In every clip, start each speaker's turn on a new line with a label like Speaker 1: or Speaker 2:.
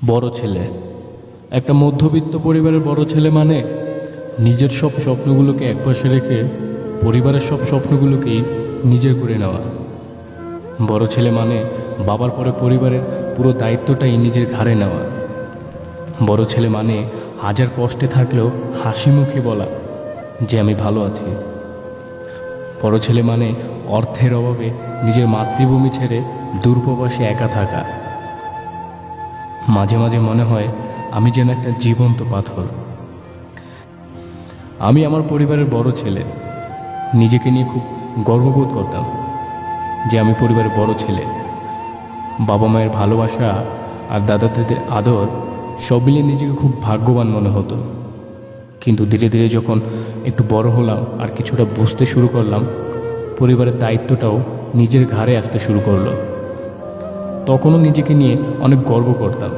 Speaker 1: বড় ছেলে, একটা মধ্যবিত্ত পরিবারের বড় ছেলে মানে নিজের সব স্বপ্নগুলোকে একপাশে রেখে পরিবারের সব স্বপ্নগুলোকেই নিজের করে নেওয়া। বড় ছেলে মানে বাবার পরে পরিবারের পুরো দায়িত্বটাই নিজের ঘাড়ে নেওয়া। বড় ছেলে মানে হাজার কষ্টে থাকলেও হাসি মুখে বলা যে আমি ভালো আছি। বড় ছেলে মানে অর্থের অভাবে নিজের মাতৃভূমি ছেড়ে দূরপ্রবাসে একা থাকা। মাঝে মাঝে মনে হয় আমি যেন একটা জীবন্ত পাথর। আমি আমার পরিবারের বড় ছেলে, নিজেকে নিয়ে খুব গর্ববোধ করতাম যে আমি পরিবারের বড় ছেলে। বাবা মায়ের ভালোবাসা আর দাদা দিদির আদর সব মিলিয়ে নিজেকে খুব ভাগ্যবান মনে হতো। কিন্তু ধীরে ধীরে যখন একটু বড় হলাম আর কিছুটা বুঝতে শুরু করলাম, পরিবারের দায়িত্বটাও নিজের ঘাড়ে আসতে শুরু করলো। তখনও নিজেকে নিয়ে অনেক গর্ব করতাম,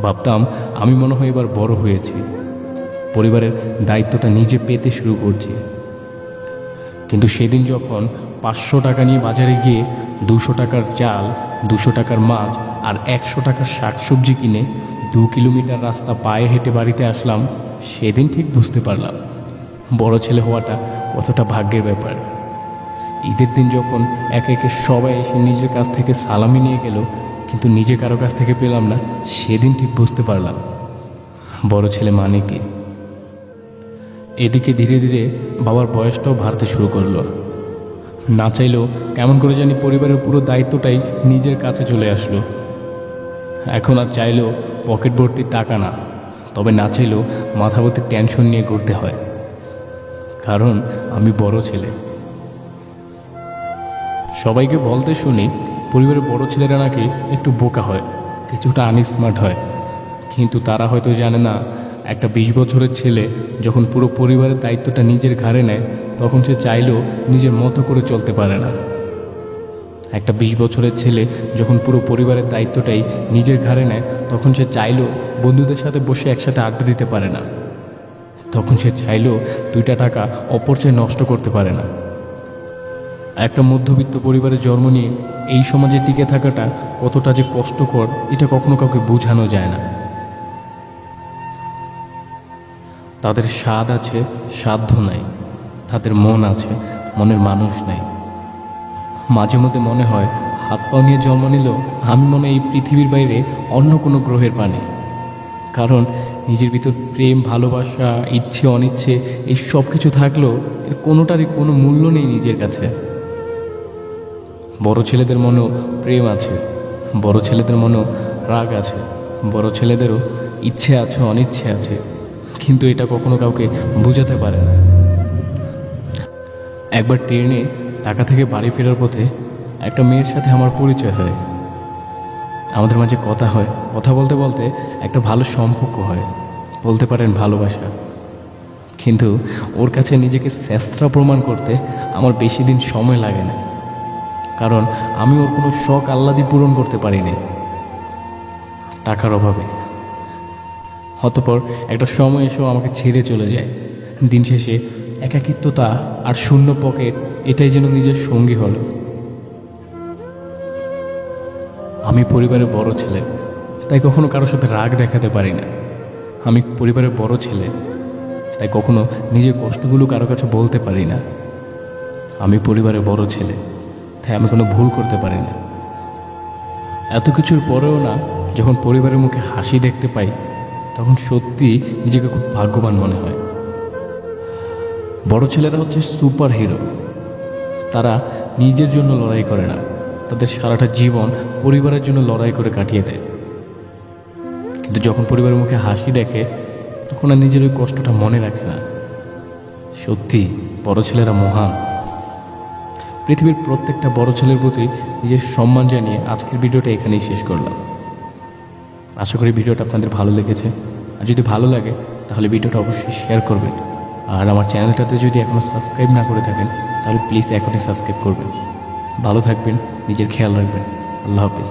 Speaker 1: ভাবতাম আমি মনে হয় এবার বড় হয়েছি, পরিবারের দায়িত্বটা নিজে পেতে শুরু করছি। কিন্তু সেদিন যখন 500 টাকা নিয়ে বাজারে গিয়ে 200 টাকার চাল, 200 টাকার মাছ আর 100 টাকার শাকসবজি কিনে 2 কিলোমিটার রাস্তা পায়ে হেঁটে বাড়িতে আসলাম, সেদিন ঠিক বুঝতে পারলাম বড় ছেলে হওয়াটা কতটা ভাগ্যের ব্যাপার। ঈদের দিন যখন একে একে সবাই এসে নিজের কাছ থেকে সালামি নিয়ে গেল, কিন্তু নিজে কারো কাছ থেকে পেলাম না, সেদিন ঠিক বুঝতে পারলাম বড় ছেলে মানে কি। এদিকে ধীরে ধীরে বাবার বয়সটাও বাড়তে শুরু করলো। না চাইলেও কেমন করে জানি পরিবারের পুরো দায়িত্বটাই নিজের কাছে চলে আসলো। এখন আর চাইলেও পকেট ভর্তি টাকা না, তবে না চাইলেও মাথা ভর্তি টেনশন নিয়ে ঘুরতে হয়, কারণ আমি বড় ছেলে। সবাইকে বলতে শুনি পরিবারের বড় ছেলেরা নাকি একটু বোকা হয়, কিছুটা আনস্মার্ট হয়, কিন্তু তারা হয়তো জানে না একটা 20 বছরের ছেলে যখন পুরো পরিবারের দায়িত্বটা নিজের ঘাড়ে নেয়, তখন সে চাইলেও নিজের মতো করে চলতে পারে না। একটা 20 বছরের ছেলে যখন পুরো পরিবারের দায়িত্বটাই নিজের ঘাড়ে নেয়, তখন সে চাইলেও বন্ধুদের সাথে বসে একসাথে আড্ডা দিতে পারে না। তখন সে চাইলেও 2টা টাকা অপচয় নষ্ট করতে পারে না। একটা মধ্যবিত্ত পরিবারে জন্ম নিয়ে এই সমাজে টিকে থাকাটা কতটা যে কষ্টকর, এটা কখনো কাউকে বোঝানো যায় না। তাদের স্বাদ আছে, সাধ্য নাই। তাদের মন আছে, মনের মানুষ নাই। মাঝে মধ্যে মনে হয় হাত পা নিয়ে জন্ম নিল আমি মনে এই পৃথিবীর বাইরে অন্য কোনো গ্রহের প্রাণী। কারণ নিজের ভিতর প্রেম, ভালোবাসা, ইচ্ছে, অনিচ্ছে এই সব কিছু থাকলেও এর কোনোটারই কোনো মূল্য নেই নিজের কাছে। বড় ছেলেদের মনেও প্রেম আছে, বড় ছেলেদের মনেও রাগ আছে, বড় ছেলেদেরও ইচ্ছে আছে, অনিচ্ছে আছে, কিন্তু এটা কখনো কাউকে বোঝাতে পারে না। একবার ট্রেনে ঢাকা থেকে বাড়ি ফেরার পথে একটা মেয়ের সাথে আমার পরিচয় হয়। আমাদের মাঝে কথা হয়, কথা বলতে বলতে একটা ভালো সম্পর্ক হয়, বলতে পারেন ভালোবাসা। কিন্তু ওর কাছে নিজেকে শ্রেষ্ঠ প্রমাণ করতে আমার বেশি দিন সময় লাগে না, কারণ আমি ওর কোনো শখ আহ্লাদি পূরণ করতে পারিনি টাকার অভাবে। অতঃপর একটা সময় এসেও আমাকে ছেড়ে চলে যায়। দিন শেষে একাকিত্বতা আর শূন্য পকেট, এটাই যেন নিজের সঙ্গী হলো। আমি পরিবারের বড় ছেলে, তাই কখনো কারোর সাথে রাগ দেখাতে পারি না। আমি পরিবারের বড় ছেলে, তাই কখনো নিজের কষ্টগুলো কারো কাছে বলতে পারি না। আমি পরিবারের বড় ছেলে, তাই আমি কোনো ভুল করতে পারি না। এত কিছুর পরেও না, যখন পরিবারের মুখে হাসি দেখতে পাই, তখন সত্যি নিজেকে খুব ভাগ্যবান মনে হয়। বড় ছেলেরা হচ্ছে সুপার হিরো। তারা নিজের জন্য লড়াই করে না, তাদের সারাটা জীবন পরিবারের জন্য লড়াই করে কাটিয়ে দেয়। কিন্তু যখন পরিবারের মুখে হাসি দেখে, তখন আর নিজের ওই কষ্টটা মনে রাখে না। সত্যি বড় ছেলেরা মহান। পৃথিবীর প্রত্যেকটা বড় ছেলের প্রতি নিজের সম্মান জানিয়ে আজকের ভিডিওটা এখানেই শেষ করলাম। আশা করি ভিডিওটা আপনাদের ভালো লেগেছে। আর যদি ভালো লাগে তাহলে ভিডিওটা অবশ্যই শেয়ার করবেন। আর আমার চ্যানেলটাতে যদি এখনও সাবস্ক্রাইব না করে থাকেন তাহলে প্লিজ এখনই সাবস্ক্রাইব করবেন। ভালো থাকবেন, নিজের খেয়াল রাখবেন। আল্লাহ হাফিজ।